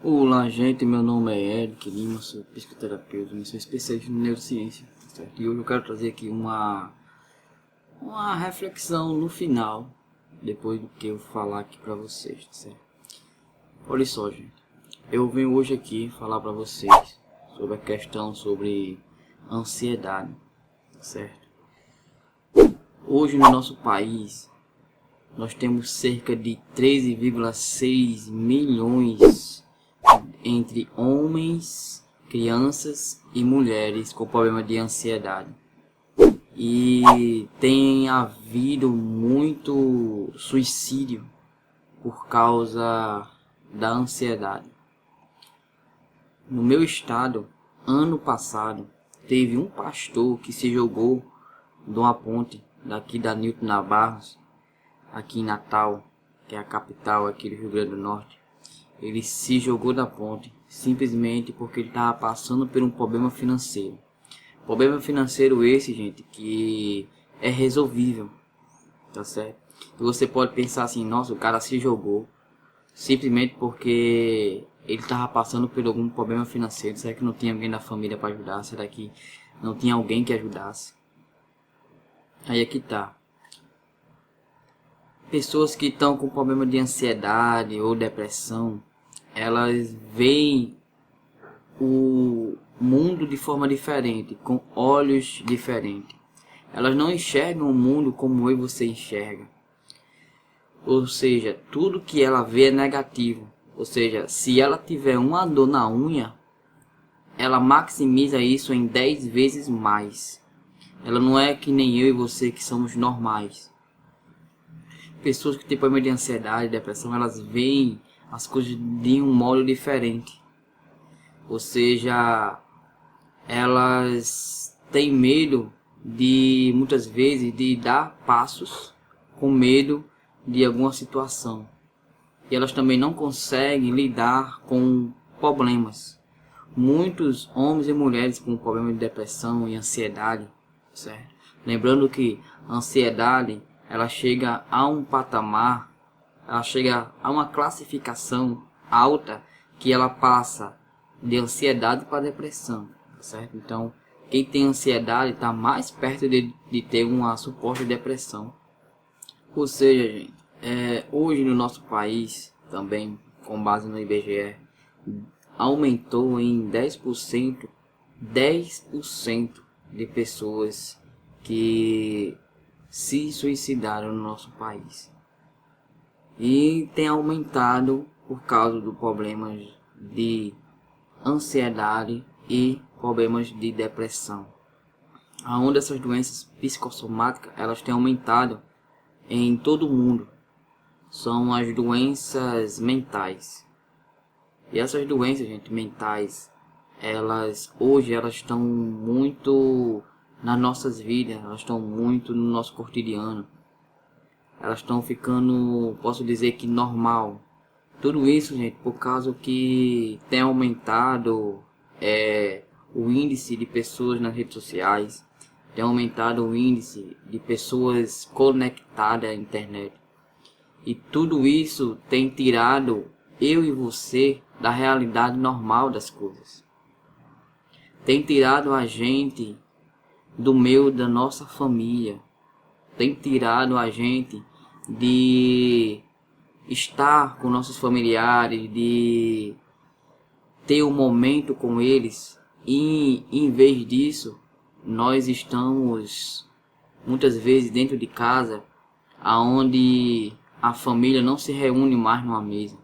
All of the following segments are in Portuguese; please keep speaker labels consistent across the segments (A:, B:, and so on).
A: Olá, gente. Meu nome é Eric Lima, sou psicoterapeuta e sou especialista em neurociência, certo? E hoje eu quero trazer aqui uma reflexão no final, depois do que eu falar aqui para vocês, certo? Olha só, gente. Eu venho hoje aqui falar para vocês sobre a questão sobre ansiedade, certo? Hoje no nosso país nós temos cerca de 13,6 milhões entre homens, crianças e mulheres com problema de ansiedade. E tem havido muito suicídio por causa da ansiedade. No meu estado, ano passado, teve um pastor que se jogou de uma ponte daqui da Newton Navarros, aqui em Natal, que é a capital aqui do Rio Grande do Norte. Ele se jogou da ponte simplesmente porque ele estava passando por um problema financeiro. Problema financeiro esse, gente, que é resolvível, tá certo? E você pode pensar assim, nossa, o cara se jogou simplesmente porque ele estava passando por algum problema financeiro. Será que não tinha alguém da família para ajudar? Será que não tinha alguém que ajudasse? Aí aqui tá. Pessoas que estão com problema de ansiedade ou depressão, elas veem o mundo de forma diferente, com olhos diferentes. Elas não enxergam o mundo como eu e você enxerga. Ou seja, tudo que ela vê é negativo. Ou seja, se ela tiver uma dor na unha, ela maximiza isso em 10 vezes mais. Ela não é que nem eu e você que somos normais. Pessoas que têm problema de ansiedade, depressão, elas veem as coisas de um modo diferente. Ou seja, elas têm medo de, muitas vezes, de dar passos com medo de alguma situação. E elas também não conseguem lidar com problemas. Muitos homens e mulheres com problema de depressão e ansiedade, certo? Lembrando que a ansiedade, ela chega a um patamar, ela chega a uma classificação alta que ela passa de ansiedade para depressão, certo? Então, quem tem ansiedade está mais perto de ter uma suposta depressão. Ou seja, gente, hoje no nosso país, também com base no IBGE, aumentou em 10% de pessoas que se suicidaram no nosso país. E tem aumentado por causa do problemas de ansiedade e problemas de depressão. Aonde essas doenças psicossomáticas elas têm aumentado em todo o mundo. São as doenças mentais. E essas doenças, gente, mentais, hoje elas estão muito nas nossas vidas, elas estão muito no nosso cotidiano. Elas estão ficando, posso dizer que normal. Tudo isso, gente, por causa que tem aumentado o índice de pessoas nas redes sociais, tem aumentado o índice de pessoas conectadas à internet. E tudo isso tem tirado eu e você da realidade normal das coisas. Tem tirado a gente do meio da nossa família. Tem tirado a gente de estar com nossos familiares, de ter um momento com eles. E em vez disso, nós estamos muitas vezes dentro de casa, aonde a família não se reúne mais numa mesa,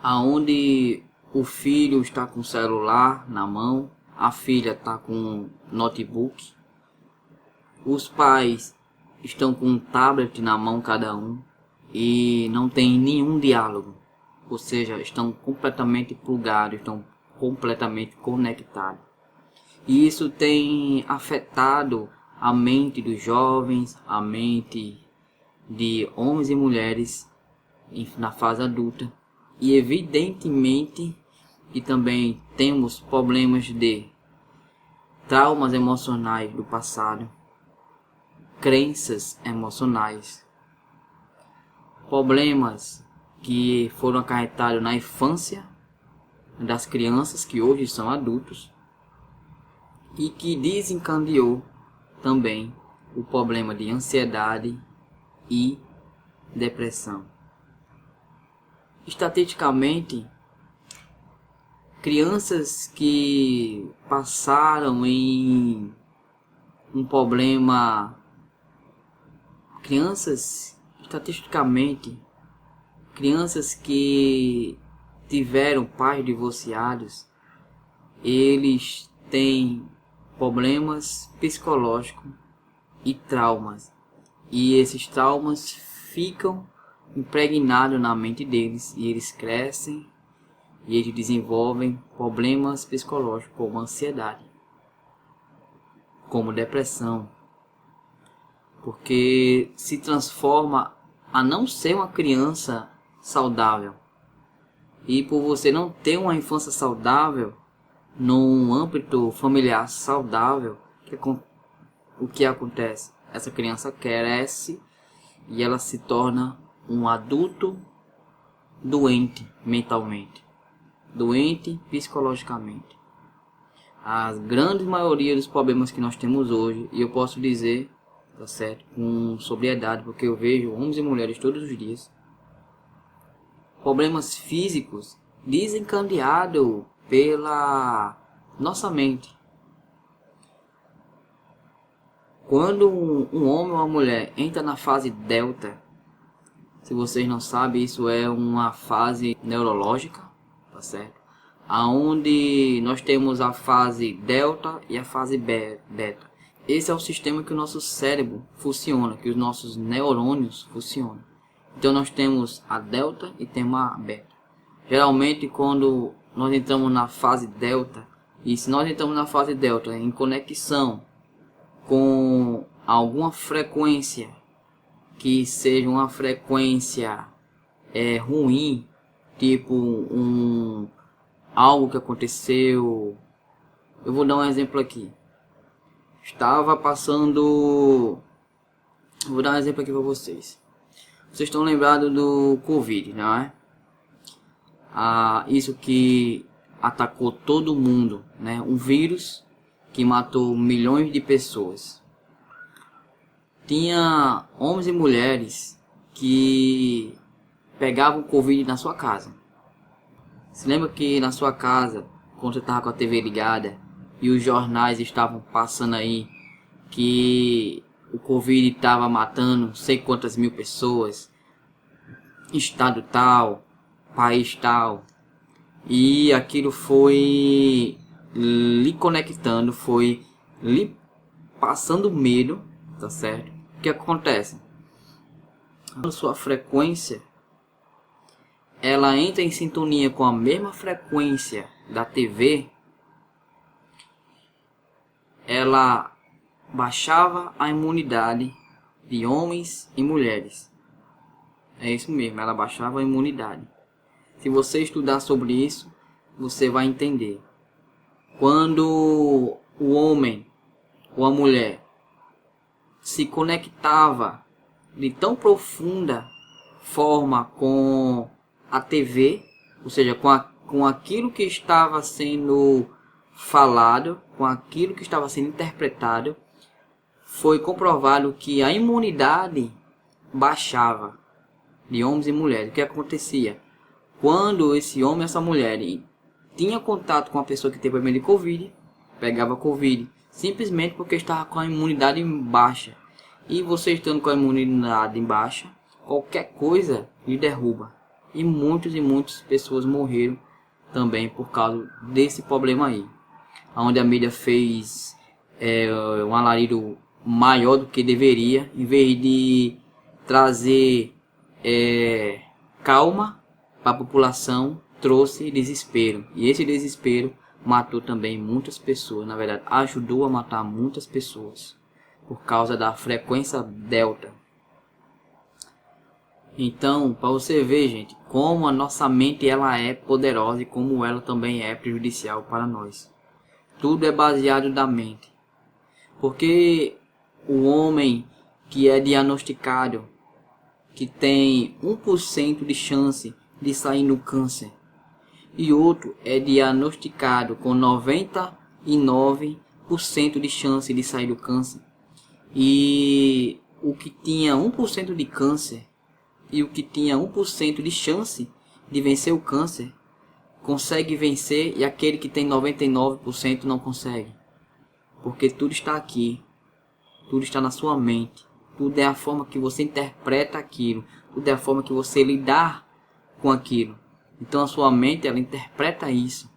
A: aonde o filho está com o celular na mão, a filha está com notebook, os pais estão com um tablet na mão cada um e não tem nenhum diálogo. Ou seja, estão completamente plugados, estão completamente conectados. E isso tem afetado a mente dos jovens, a mente de homens e mulheres na fase adulta. E evidentemente que também temos problemas de traumas emocionais do passado, crenças emocionais, problemas que foram acarretados na infância das crianças que hoje são adultos e que desencadeou também o problema de ansiedade e depressão. Estatisticamente, crianças que passaram em um problema, estatisticamente, crianças que tiveram pais divorciados, eles têm problemas psicológicos e traumas. E esses traumas ficam impregnados na mente deles e eles crescem e eles desenvolvem problemas psicológicos como ansiedade, como depressão, porque se transforma a não ser uma criança saudável. E por você não ter uma infância saudável, num âmbito familiar saudável, o que acontece? Essa criança cresce e ela se torna um adulto doente mentalmente, doente psicologicamente. A grande maioria dos problemas que nós temos hoje, e eu posso dizer, tá certo, com sobriedade, porque eu vejo homens e mulheres todos os dias, problemas físicos desencadeados pela nossa mente. Quando um homem ou uma mulher entra na fase delta, se vocês não sabem, isso é uma fase neurológica, tá certo? Aonde nós temos a fase delta e a fase beta. Esse é o sistema que o nosso cérebro funciona, que os nossos neurônios funcionam. Então nós temos a delta e temos a beta. Geralmente quando nós entramos na fase delta, e se nós entramos na fase delta em conexão com alguma frequência que seja uma frequência ruim, tipo algo que aconteceu, eu vou dar um exemplo aqui. Estava passando, vou dar um exemplo aqui para vocês. Vocês estão lembrados do Covid, não é? Isso que atacou todo mundo, né? Um vírus que matou milhões de pessoas. Tinha homens e mulheres que pegavam Covid na sua casa. Se lembra que na sua casa, quando você estava com a TV ligada e os jornais estavam passando aí que o Covid estava matando não sei quantas mil pessoas, estado tal, país tal, e aquilo foi lhe conectando, foi lhe passando medo, tá certo? O que acontece? A sua frequência, ela entra em sintonia com a mesma frequência da TV, ela baixava a imunidade de homens e mulheres. É isso mesmo, ela baixava a imunidade. Se você estudar sobre isso, você vai entender. Quando o homem ou a mulher se conectava de tão profunda forma com a TV, ou seja, com aquilo que estava sendo falado, com aquilo que estava sendo interpretado, foi comprovado que a imunidade baixava de homens e mulheres. O que acontecia? Quando esse homem e essa mulher tinha contato com a pessoa que teve problema de Covid, pegava Covid, simplesmente porque estava com a imunidade baixa. E você estando com a imunidade baixa, qualquer coisa lhe derruba. E muitas pessoas morreram também por causa desse problema aí. Onde a mídia fez um alarido maior do que deveria, em vez de trazer calma para a população, trouxe desespero. E esse desespero matou também muitas pessoas. Na verdade, ajudou a matar muitas pessoas por causa da frequência delta. Então, para você ver, gente, como a nossa mente ela é poderosa e como ela também é prejudicial para nós. Tudo é baseado na mente. Porque o homem que é diagnosticado que tem 1% de chance de sair no câncer, e outro é diagnosticado com 99% de chance de sair do câncer. E o que tinha 1% de câncer e o que tinha 1% de chance de vencer o câncer consegue vencer, e aquele que tem 99% não consegue. Porque tudo está aqui, tudo está na sua mente, tudo é a forma que você interpreta aquilo, tudo é a forma que você lidar com aquilo. Então a sua mente, ela interpreta isso,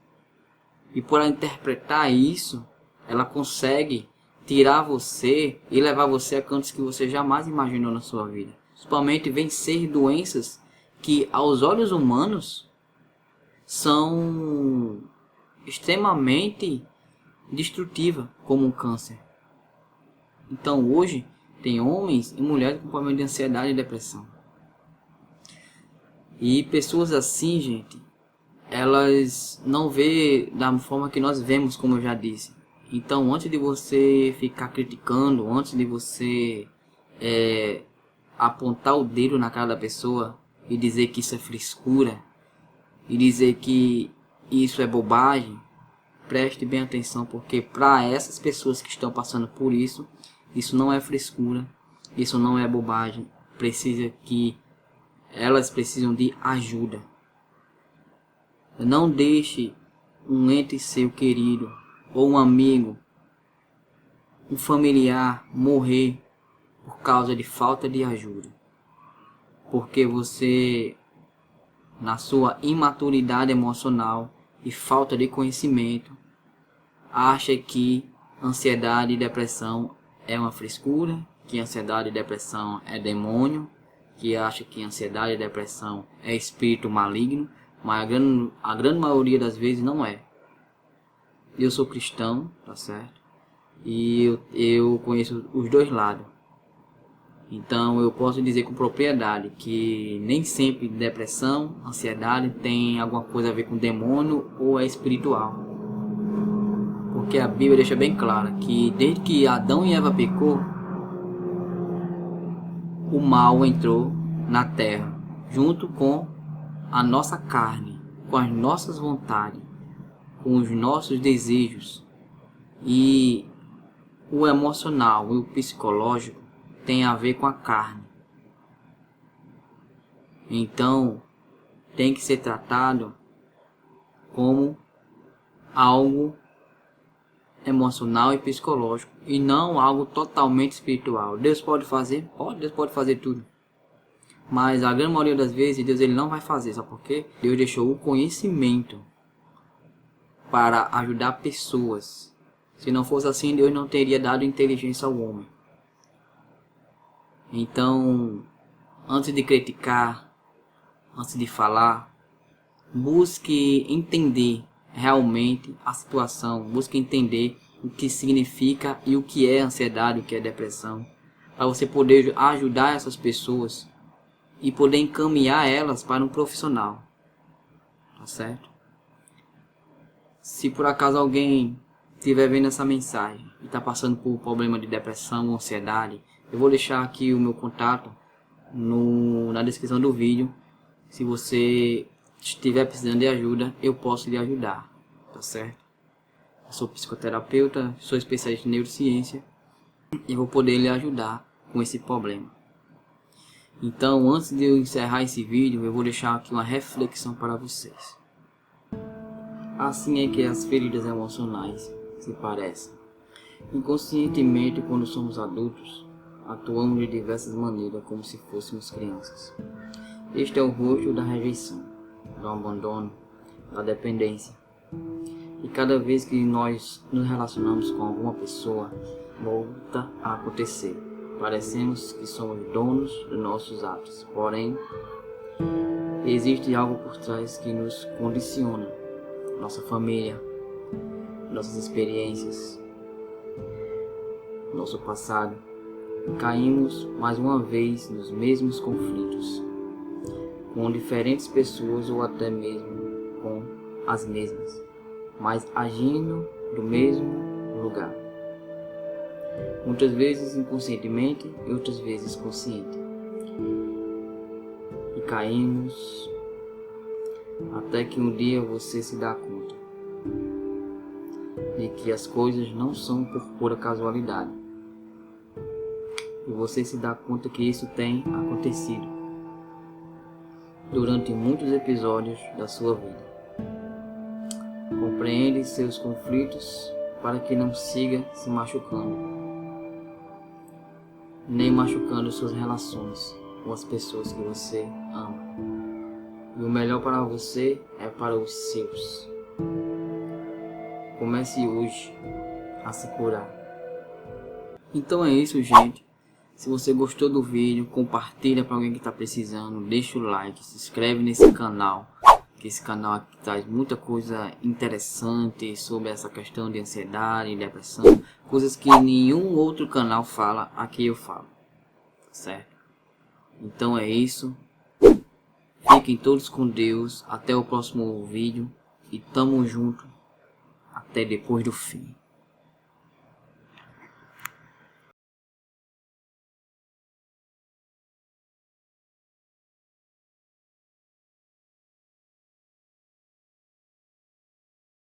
A: e por ela interpretar isso, ela consegue tirar você e levar você a cantos que você jamais imaginou na sua vida. Principalmente vencer doenças que aos olhos humanos são extremamente destrutivas, como um câncer. Então hoje tem homens e mulheres com problema de ansiedade e depressão. E pessoas assim, gente, elas não vê da forma que nós vemos, como eu já disse. Então, antes de você ficar criticando, antes de você apontar o dedo na cara da pessoa e dizer que isso é frescura, e dizer que isso é bobagem, preste bem atenção, porque para essas pessoas que estão passando por isso, isso não é frescura, isso não é bobagem, elas precisam de ajuda. Não deixe um ente seu querido, ou um amigo, um familiar morrer por causa de falta de ajuda. Porque você, na sua imaturidade emocional e falta de conhecimento, acha que ansiedade e depressão é uma frescura, que ansiedade e depressão é demônio, que acha que ansiedade e depressão é espírito maligno, mas a grande maioria das vezes não é. Eu sou cristão, tá certo? E eu conheço os dois lados. Então eu posso dizer com propriedade que nem sempre depressão, ansiedade tem alguma coisa a ver com demônio ou é espiritual. Porque a Bíblia deixa bem clara que desde que Adão e Eva pecou, o mal entrou na terra, junto com a nossa carne, com as nossas vontades, com os nossos desejos. E o emocional e o psicológico tem a ver com a carne. Então, tem que ser tratado como algo emocional e psicológico, e não algo totalmente espiritual. Deus pode fazer? Pode, Deus pode fazer tudo. Mas a grande maioria das vezes, Deus ele não vai fazer, sabe por quê? Deus deixou o conhecimento para ajudar pessoas. Se não fosse assim, Deus não teria dado inteligência ao homem. Então, antes de criticar, antes de falar, busque entender realmente a situação, busque entender o que significa e o que é ansiedade, o que é depressão, para você poder ajudar essas pessoas e poder encaminhar elas para um profissional, tá certo? Se por acaso alguém estiver vendo essa mensagem e está passando por problema de depressão ou ansiedade, eu vou deixar aqui o meu contato na descrição do vídeo. Se você estiver precisando de ajuda, eu posso lhe ajudar, tá certo? Eu sou psicoterapeuta, sou especialista em neurociência e vou poder lhe ajudar com esse problema. Então, antes de eu encerrar esse vídeo, eu vou deixar aqui uma reflexão para vocês. Assim é que as feridas emocionais se parecem. Inconscientemente, quando somos adultos, atuamos de diversas maneiras como se fôssemos crianças. Este é o rosto da rejeição, do abandono, da dependência. E cada vez que nós nos relacionamos com alguma pessoa, volta a acontecer. Parecemos que somos donos dos nossos atos, porém, existe algo por trás que nos condiciona. Nossa família, nossas experiências, nosso passado. E caímos mais uma vez nos mesmos conflitos, com diferentes pessoas ou até mesmo com as mesmas, mas agindo do mesmo lugar. Muitas vezes inconscientemente e outras vezes consciente. caímos, até que um dia você se dá conta de que as coisas não são por pura casualidade. E você se dá conta que isso tem acontecido durante muitos episódios da sua vida. Compreende seus conflitos para que não siga se machucando, nem machucando suas relações com as pessoas que você ama. E o melhor para você é para os seus. Comece hoje a se curar. Então é isso, gente. Se você gostou do vídeo, compartilha para alguém que está precisando, deixa o like, se inscreve nesse canal, que esse canal aqui traz muita coisa interessante sobre essa questão de ansiedade e depressão, coisas que nenhum outro canal fala, aqui eu falo, certo? Então é isso. Fiquem todos com Deus, até o próximo vídeo e tamo junto até depois do fim.